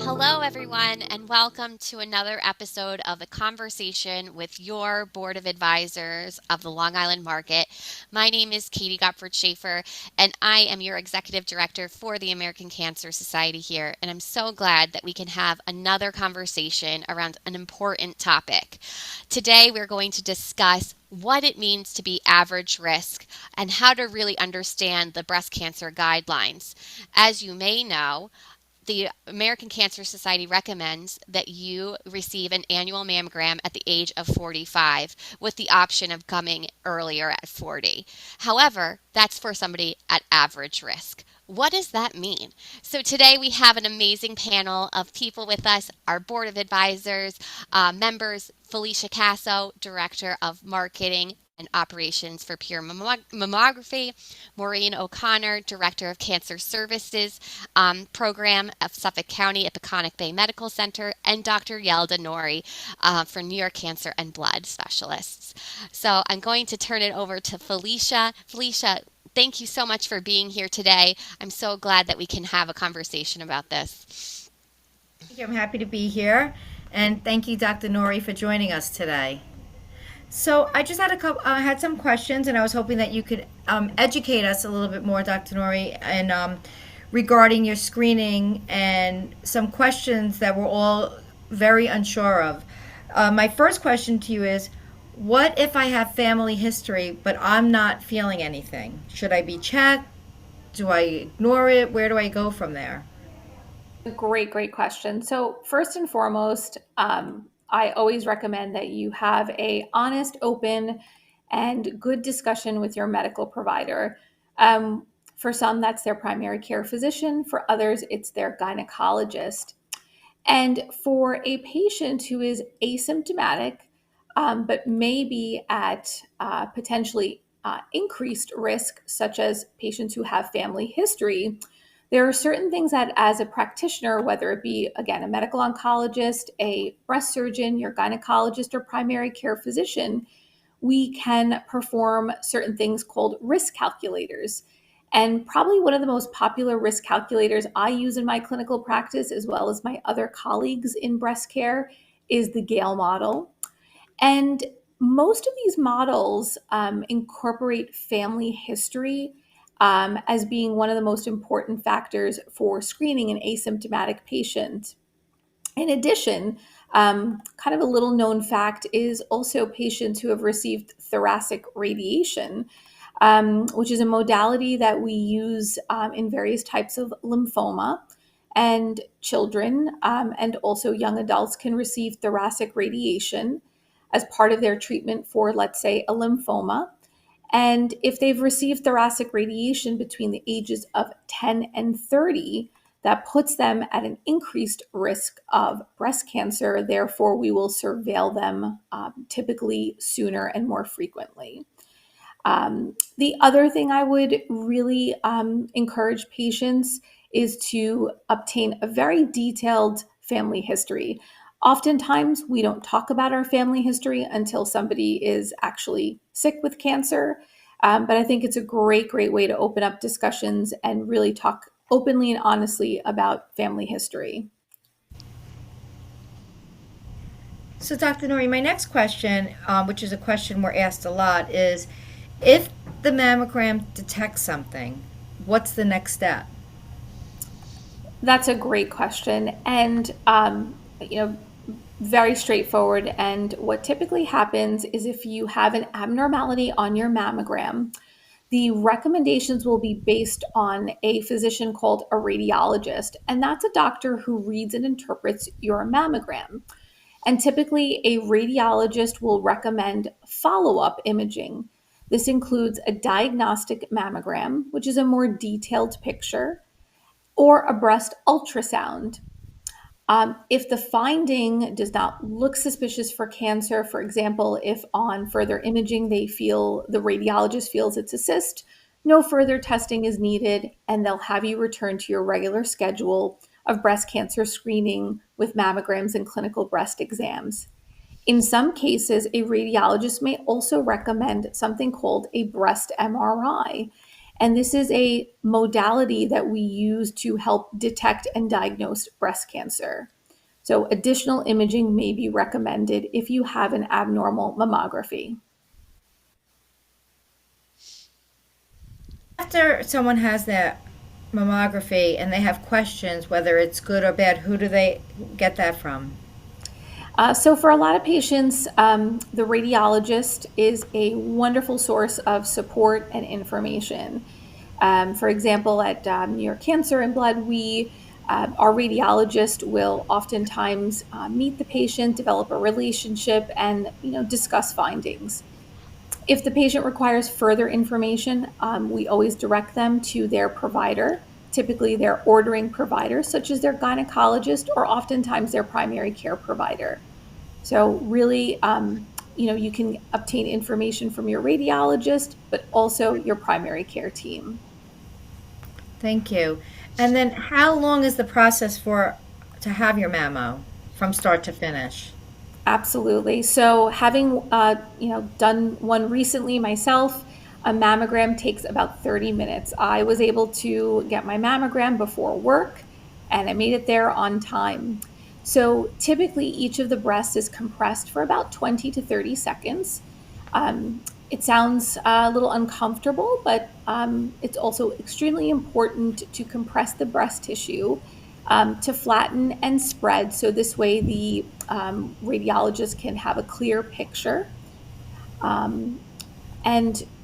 Hello, everyone, and welcome to another episode of A Conversation with your Board of Advisors of the Long Island Market. My name is Katie Gottfried Schaefer, and I am your Executive Director for the American Cancer Society here. And I'm so glad that we can have another conversation around an important topic. Today, we're going to discuss what it means to be average risk and how to really understand the breast cancer guidelines. As you may know, the American Cancer Society recommends that you receive an annual mammogram at the age of 45 with the option of coming earlier at 40. However, that's for somebody at average risk. What does that mean? So today we have an amazing panel of people with us, our board of advisors, members, Felicia Casso, Director of Marketing and Operations for Pure Mammography, Maureen O'Connor, Director of Cancer Services Program of Suffolk County at Peconic Bay Medical Center, and Dr. Yelda Nori for New York Cancer and Blood Specialists. So I'm going to turn it over to Felicia. Felicia, thank you so much for being here today. I'm so glad that we can have a conversation about this. Thank you. I'm happy to be here. And thank you, Dr. Nori, for joining us today. So I just had had some questions, and I was hoping that you could educate us a little bit more, Dr. Nori, and regarding your screening and some questions that we're all very unsure of. My first question to you is, what if I have family history, but I'm not feeling anything? Should I be checked? Do I ignore it? Where do I go from there? Great question. So first and foremost, I always recommend that you have a honest, open, and good discussion with your medical provider. For some, that's their primary care physician. For others, it's their gynecologist. And for a patient who is asymptomatic, but may be at potentially increased risk, such as patients who have family history, there are certain things that, as a practitioner, whether it be, again, a medical oncologist, a breast surgeon, your gynecologist, or primary care physician, we can perform certain things called risk calculators. And probably one of the most popular risk calculators I use in my clinical practice, as well as my other colleagues in breast care, is the Gale model. And most of these models incorporate family history as being one of the most important factors for screening an asymptomatic patient. In addition, kind of a little known fact is also patients who have received thoracic radiation, which is a modality that we use in various types of lymphoma. And children and also young adults can receive thoracic radiation as part of their treatment for, let's say, a lymphoma. And if they've received thoracic radiation between the ages of 10 and 30, that puts them at an increased risk of breast cancer. Therefore, we will surveil them typically sooner and more frequently. The other thing I would really encourage patients is to obtain a very detailed family history. Oftentimes, we don't talk about our family history until somebody is actually sick with cancer. But I think it's a great way to open up discussions and really talk openly and honestly about family history. So, Dr. Nori, my next question, which is a question we're asked a lot, is if the mammogram detects something, what's the next step? That's a great question. And, very straightforward. And what typically happens is if you have an abnormality on your mammogram, the recommendations will be based on a physician called a radiologist. And that's a doctor who reads and interprets your mammogram. And typically, a radiologist will recommend follow up imaging. This includes a diagnostic mammogram, which is a more detailed picture, or a breast ultrasound. If the finding does not look suspicious for cancer, for example, if on further imaging the radiologist feels it's a cyst, No further testing is needed, and they'll have you return to your regular schedule of breast cancer screening with mammograms and clinical breast exams. In some cases, a radiologist may also recommend something called a breast MRI. And this is a modality that we use to help detect and diagnose breast cancer. So, additional imaging may be recommended if you have an abnormal mammography. After someone has their mammography and they have questions, whether it's good or bad, who do they get that from? So, for a lot of patients, the radiologist is a wonderful source of support and information. For example, at New York Cancer and Blood, our radiologist will oftentimes meet the patient, develop a relationship, and discuss findings. If the patient requires further information, we always direct them to their provider, typically their ordering provider, such as their gynecologist or oftentimes their primary care provider. So really, you can obtain information from your radiologist, but also your primary care team. Thank you. And then how long is the process for to have your mammo from start to finish? Absolutely. So having done one recently myself, a mammogram takes about 30 minutes. I was able to get my mammogram before work and I made it there on time. So typically each of the breasts is compressed for about 20 to 30 seconds. It sounds a little uncomfortable, but it's also extremely important to compress the breast tissue to flatten and spread. So this way the radiologist can have a clear picture. And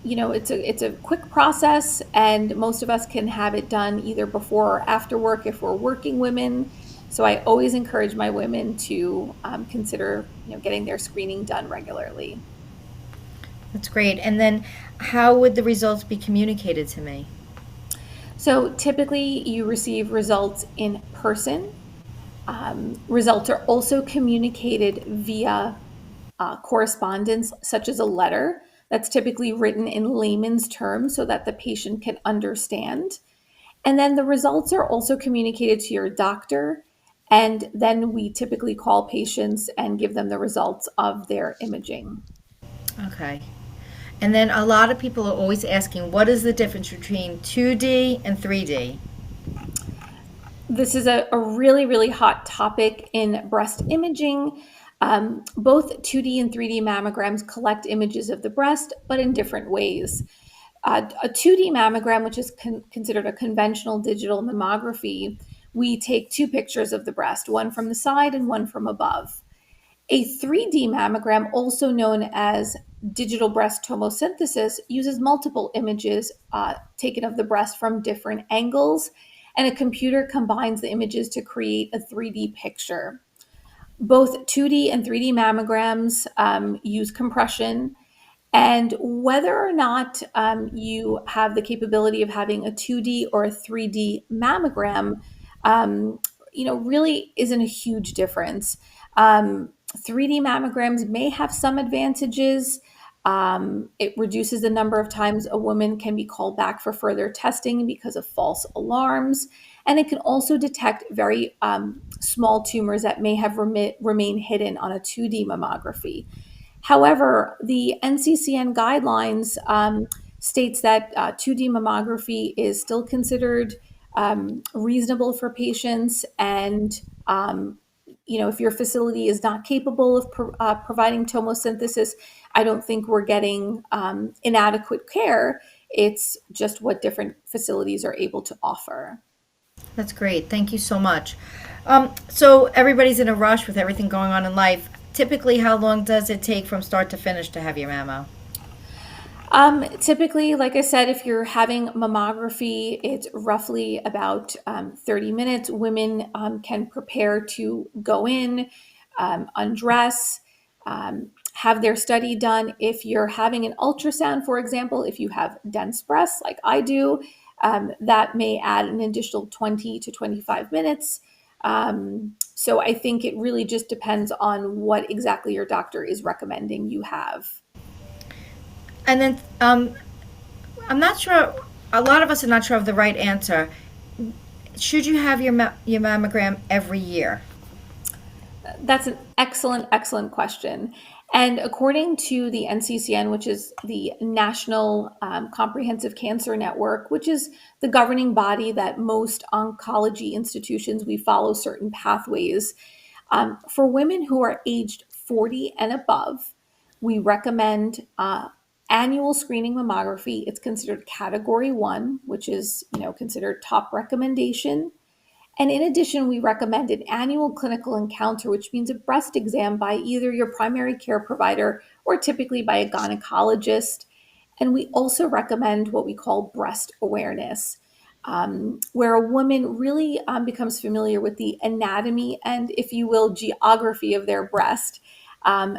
it's a quick process, and most of us can have it done either before or after work if we're working women. So I always encourage my women to consider getting their screening done regularly. That's great. And then how would the results be communicated to me? So typically you receive results in person. Results are also communicated via correspondence, such as a letter that's typically written in layman's terms so that the patient can understand. And then the results are also communicated to your doctor. And then we typically call patients and give them the results of their imaging. Okay. And then a lot of people are always asking, what is the difference between 2D and 3D? This is a really, really hot topic in breast imaging. Both 2D and 3D mammograms collect images of the breast, but in different ways. A 2D mammogram, which is considered a conventional digital mammography, we take two pictures of the breast, one from the side and one from above. A 3D mammogram, also known as digital breast tomosynthesis, uses multiple images taken of the breast from different angles, and a computer combines the images to create a 3D picture. Both 2D and 3D mammograms use compression, and whether or not you have the capability of having a 2D or a 3D mammogram, really isn't a huge difference. 3D mammograms may have some advantages. It reduces the number of times a woman can be called back for further testing because of false alarms. And it can also detect very small tumors that may have remained hidden on a 2D mammography. However, the NCCN guidelines states that 2D mammography is still considered reasonable for patients, and if your facility is not capable of providing tomosynthesis, I don't think we're getting inadequate care. It's just what different facilities are able to offer. That's great. Thank you so much. So everybody's in a rush with everything going on in life. Typically, how long does it take from start to finish to have your mammo? Typically, like I said, if you're having mammography, it's roughly about 30 minutes. Women can prepare to go in, undress, have their study done. If you're having an ultrasound, for example, if you have dense breasts like I do, that may add an additional 20 to 25 minutes. So I think it really just depends on what exactly your doctor is recommending you have. And then I'm not sure, a lot of us are not sure of the right answer. Should you have your mammogram every year? That's an excellent, excellent question. And according to the NCCN, which is the National Comprehensive Cancer Network, which is the governing body that most oncology institutions, we follow certain pathways. For women who are aged 40 and above, we recommend annual screening mammography. It's considered category 1, which is, considered top recommendation. And in addition, we recommend an annual clinical encounter, which means a breast exam by either your primary care provider or typically by a gynecologist. And we also recommend what we call breast awareness, where a woman really becomes familiar with the anatomy and, if you will, geography of their breast,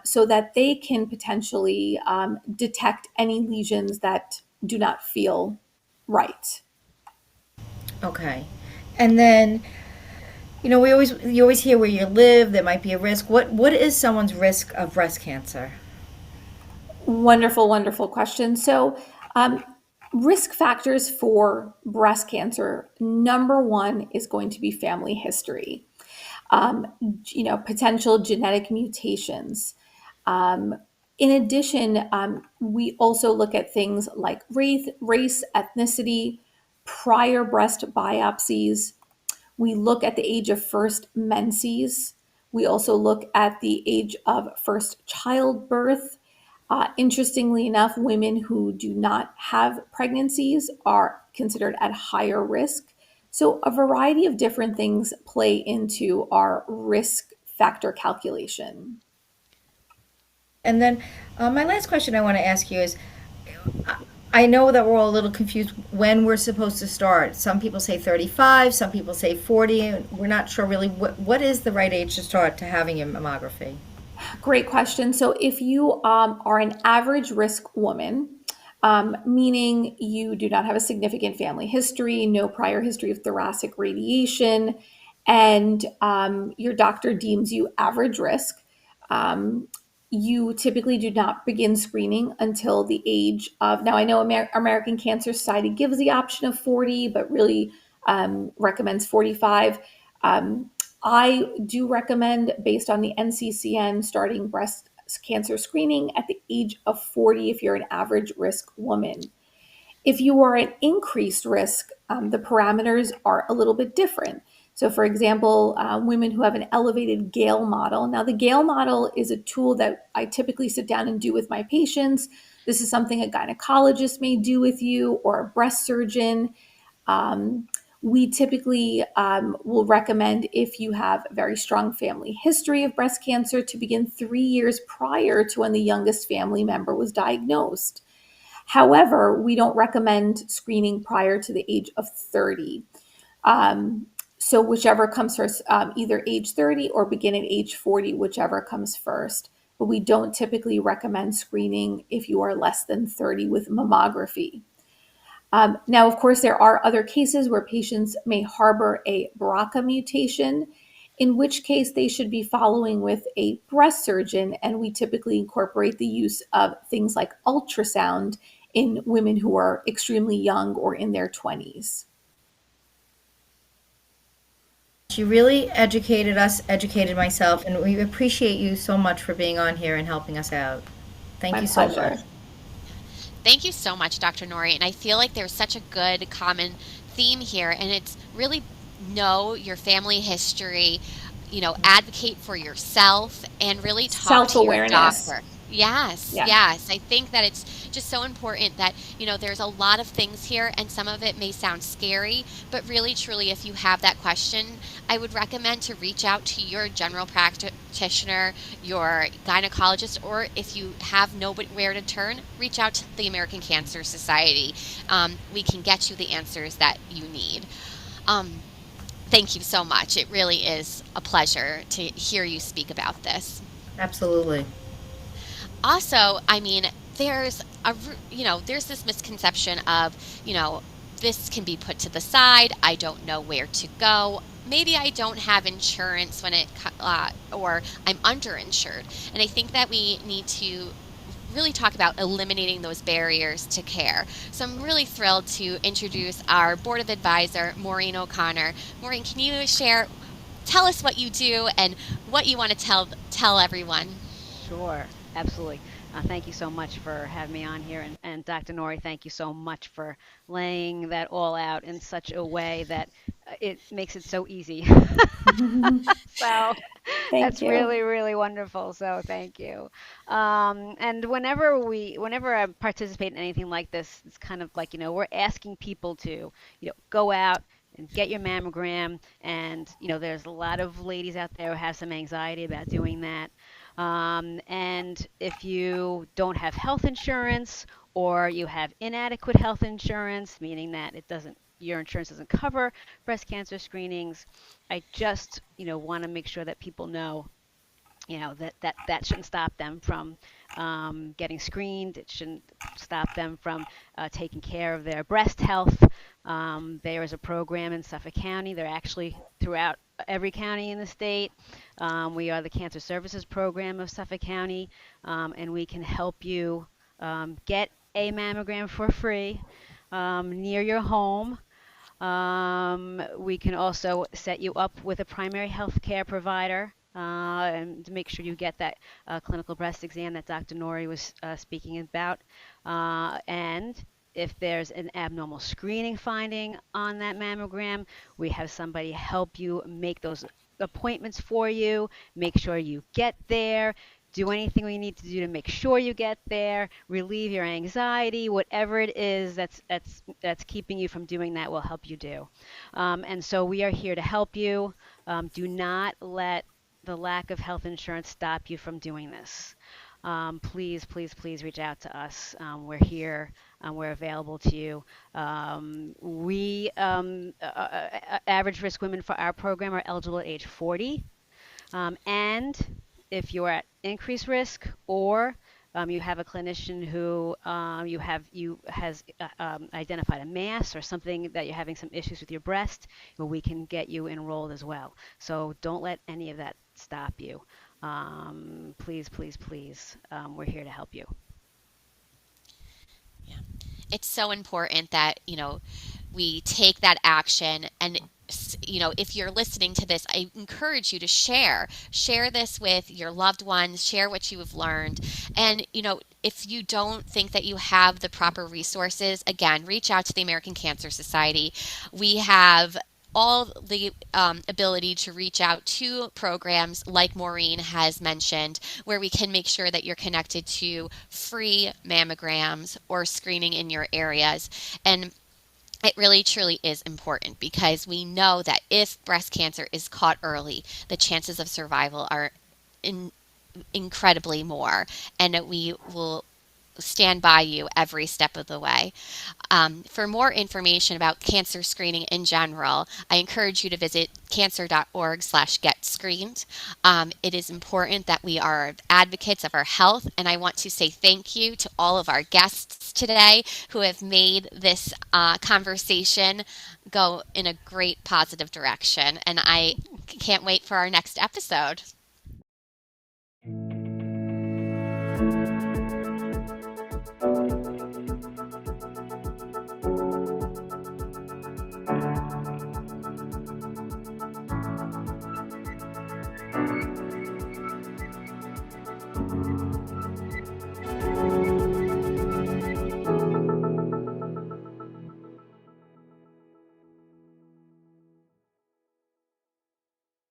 so that they can potentially detect any lesions that do not feel right. Okay. And then, you always hear where you live, there might be a risk. What is someone's risk of breast cancer? Wonderful, wonderful question. So, risk factors for breast cancer, number one is going to be family history, potential genetic mutations. Um, in addition, we also look at things like race, ethnicity, prior breast biopsies. We look at the age of first menses. We also look at the age of first childbirth. Interestingly enough, women who do not have pregnancies are considered at higher risk. So, a variety of different things play into our risk factor calculation. And then my last question I want to ask you is, I know that we're all a little confused when we're supposed to start. Some people say 35, some people say 40. And we're not sure really what is the right age to start to having a mammography. Great question. So, if you are an average risk woman, meaning you do not have a significant family history, no prior history of thoracic radiation, and your doctor deems you average risk, um, you typically do not begin screening until the age of, now I know American Cancer Society gives the option of 40, but really recommends 45. Um, I do recommend, based on the NCCN, starting breast cancer screening at the age of 40 if you're an average risk woman. If you are at increased risk, the parameters are a little bit different. So, for example, women who have an elevated Gale model. Now, the Gale model is a tool that I typically sit down and do with my patients. This is something a gynecologist may do with you or a breast surgeon. Um, we typically will recommend, if you have a very strong family history of breast cancer, to begin 3 years prior to when the youngest family member was diagnosed. However, we don't recommend screening prior to the age of 30. Um, so whichever comes first, either age 30 or begin at age 40, whichever comes first. But we don't typically recommend screening if you are less than 30 with mammography. Now, of course, there are other cases where patients may harbor a BRCA mutation, in which case they should be following with a breast surgeon, and we typically incorporate the use of things like ultrasound in women who are extremely young or in their 20s. You really educated us, educated myself, and we appreciate you so much for being on here and helping us out. Thank My you so pleasure. much. Thank you so much, Dr. Nori. And I feel like there's such a good common theme here, and it's really know your family history, advocate for yourself, and really talk Self to your awareness. doctor. Yes, Yeah. yes. I think that it's just so important that, there's a lot of things here, and some of it may sound scary, but really, truly, if you have that question, I would recommend to reach out to your general practitioner, your gynecologist, or if you have nowhere to turn, reach out to the American Cancer Society. We can get you the answers that you need. Um, Thank you so much. It really is a pleasure to hear you speak about this. Absolutely. Also, I mean, there's this misconception of, this can be put to the side. I don't know where to go. Maybe I don't have insurance or I'm underinsured. And I think that we need to really talk about eliminating those barriers to care. So I'm really thrilled to introduce our Board of Advisor, Maureen O'Connor. Maureen, can you tell us what you do and what you want to tell everyone? Sure, absolutely. Thank you so much for having me on here. And Dr. Nori, thank you so much for laying that all out in such a way that it makes it so easy. So Thank that's you. really, really wonderful. So thank you. And whenever I participate in anything like this, it's kind of like, we're asking people to, go out and get your mammogram. And, there's a lot of ladies out there who have some anxiety about doing that. And if you don't have health insurance or you have inadequate health insurance, meaning that your insurance doesn't cover breast cancer screenings, I just, want to make sure that people know, that shouldn't stop them from getting screened. It shouldn't stop them from taking care of their breast health. There is a program in Suffolk County. They're actually throughout every county in the state. We are the Cancer Services Program of Suffolk County, and we can help you get a mammogram for free near your home. We can also set you up with a primary health care provider and to make sure you get that clinical breast exam that Dr. Nori was speaking about. And if there's an abnormal screening finding on that mammogram, we have somebody help you make those appointments for you, make sure you get there, do anything we need to do to make sure you get there, relieve your anxiety, whatever it is that's keeping you from doing that will help you do. And so we are here to help you. Do not let the lack of health insurance stop you from doing this. Please, please, please reach out to us. We're here. We're available to you. We average risk women for our program are eligible at age 40. And if you're at increased risk or you have a clinician who you has identified a mass or something that you're having some issues with your breast, well, we can get you enrolled as well. So don't let any of that stop you. Please, please, please. We're here to help you. Yeah. It's so important that, we take that action. And if you're listening to this, I encourage you to share this with your loved ones, share what you have learned. And if you don't think that you have the proper resources, again, reach out to the American Cancer Society. We have all the ability to reach out to programs like Maureen has mentioned, where we can make sure that you're connected to free mammograms or screening in your areas. And it really truly is important because we know that if breast cancer is caught early, the chances of survival are incredibly more, and that we will stand by you every step of the way. For more information about cancer screening in general, I encourage you to visit cancer.org/getscreened. It is important that we are advocates of our health, and I want to say thank you to all of our guests today who have made this conversation go in a great positive direction, and I can't wait for our next episode.